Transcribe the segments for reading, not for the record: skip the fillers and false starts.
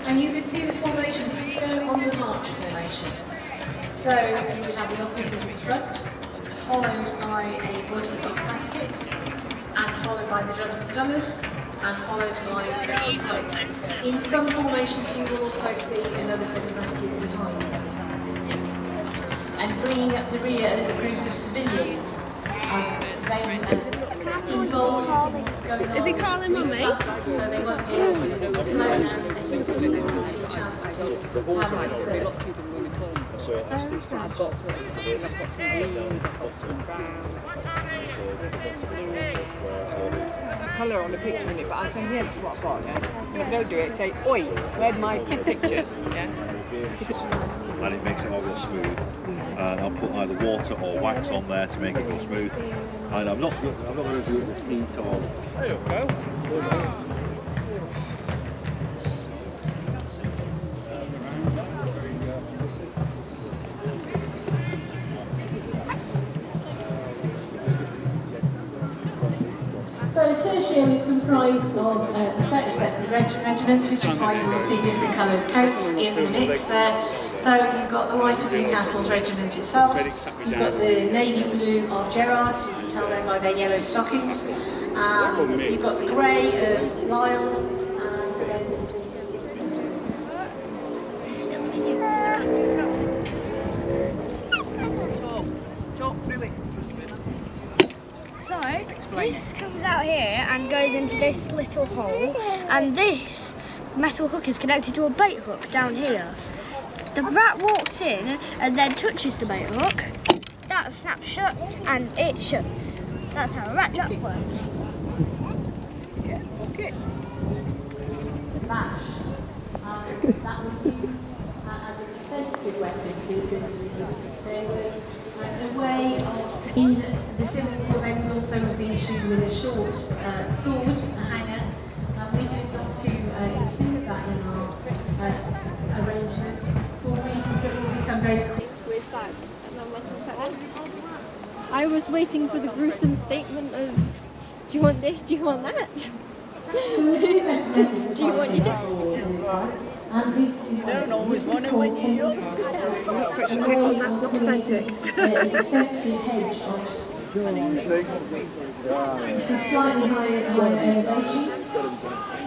And you would see the formation, this is going on the march formation. So you would have the officers in front, followed by a body of musket, and followed by the drums and colours, and followed by a set of pike. In some formations you will also see another set of musket behind them. And bringing up the rear of the group of civilians, they involved in what's going on. Is he calling Mummy? So they won't be able to slow down and you still have a chance to have a respect. So that's the top. So I've got some green, I've got some brown. Colour on the picture in it, but I'll say yeah, that's what I've got, yeah? And if I don't do it, say, oi, where's my pictures? Yeah? And it makes it all go smooth. And I'll put either water or wax on there to make it go smooth. And I'm not going to do it with heat or... There you go. So tertium is comprised of a separate regiments, which is why you will see different coloured coats in the mix there. So you've got the white of Newcastle's regiment itself, you've got the navy blue of Gerard, you can tell them by their yellow stockings, and you've got the grey of Lisle's, and then So, this comes out here and goes into this little hole, and this metal hook is connected to a bait hook down here. The rat walks in and then touches the bait hook, that snaps shut and it shuts. That's how a rat trap works. Yeah, okay. the lash. That was used as a defensive weapon. There was a way of, in the Civil War they would also have been issued with a short sword, a hanger. We did not to include that in our arrangement for reasons that will become very quick. With bags and then went I was waiting for the gruesome statement of, do you want this, do you want that? Do you want your tips? You don't always want it when you're young. That's not authentic.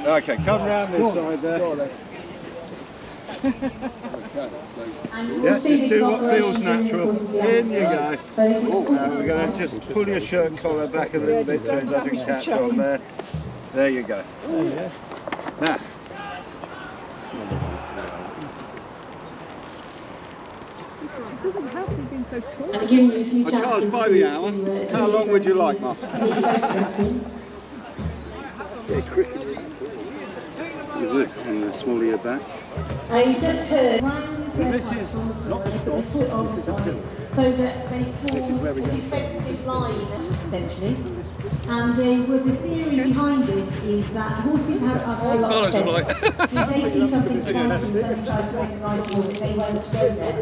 Okay, come round this side there. Yeah, just do what feels natural. In you go. Now we're going to just pull your shirt collar back a little bit so it doesn't catch on there. There you go. Now. It doesn't have to be so tall. I charge by the hour. How long would you like, Mark? Yeah, cricket. Look, and the smaller your back. I just heard. This is not the stop, this is uphill. So that they form a defensive line, essentially. And the theory behind this is that horses have a lot of sense. If they see something striking, somebody tries to make the right horse, they won't go there.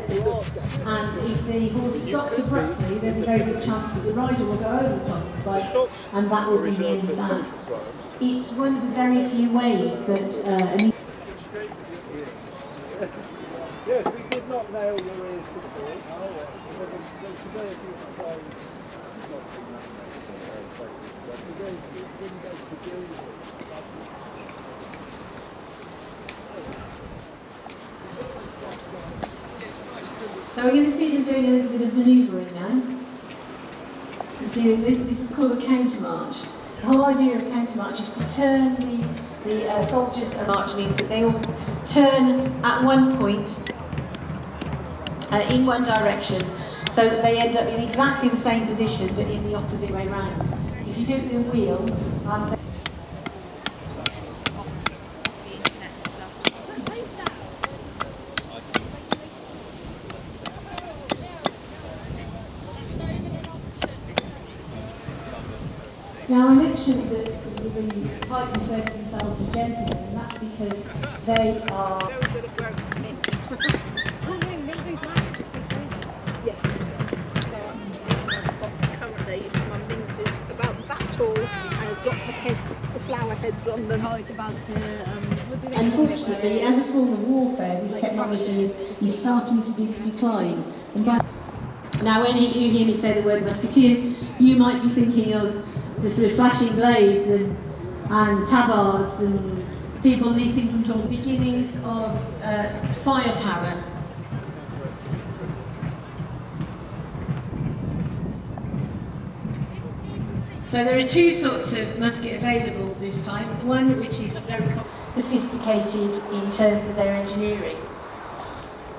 And if the horse stops abruptly, there's a very good chance that the rider will go over the top of the spike, and that will be the end of that. It's one of the very few ways that Yes, we did not nail your ears to the board. The severity of the blow is not too much. So we're going to see them doing a little bit of manoeuvring now. This is called a counter march. The whole idea of counter march is to turn the soldiers. A march means that they all turn at one point in one direction, so that they end up in exactly the same position but in the opposite way round. If you do it with a wheel, now I mentioned that the pike refer to themselves as gentlemen, and that's because they are... Currently, my mint is about that tall and has got the flower heads on them. Oh, it's about to... Unfortunately, as a form of warfare, this technology is starting to decline. And now, when you hear me say the word musketeers, you might be thinking of the sort of flashing blades and tabards and people leaping from tall beginnings of firepower. So there are two sorts of musket available this time. One which is very sophisticated in terms of their engineering.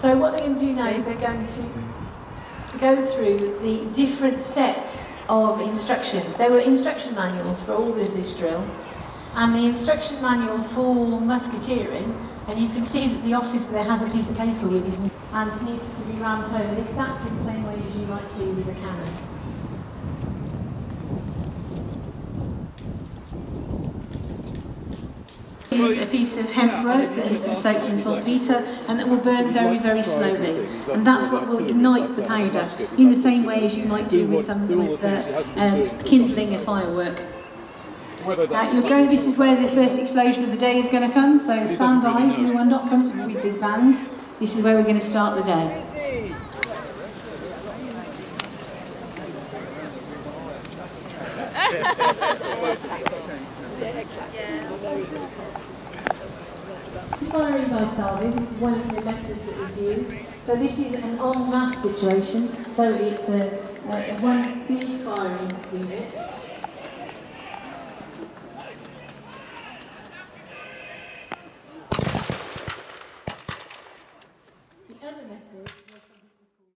So what they're going to do now is they're going to go through the different sets of instructions. There were instruction manuals for all of this drill, and the instruction manual for musketeering, and you can see that the officer there has a piece of paper with his and needs to be rammed home exactly the same way as you might see with a cannon. A piece of hemp rope that has been soaked in saltpeter and that will burn very, very slowly, and that's what will ignite the powder in the same way as you might do with kindling a firework. You'll go. This is where the first explosion of the day is going to come, so stand by. If you are not comfortable with big bands, this is where we're going to start the day. Firing by salvo, this is one of the methods that is used. So this is an en masse situation, so it's one big firing unit.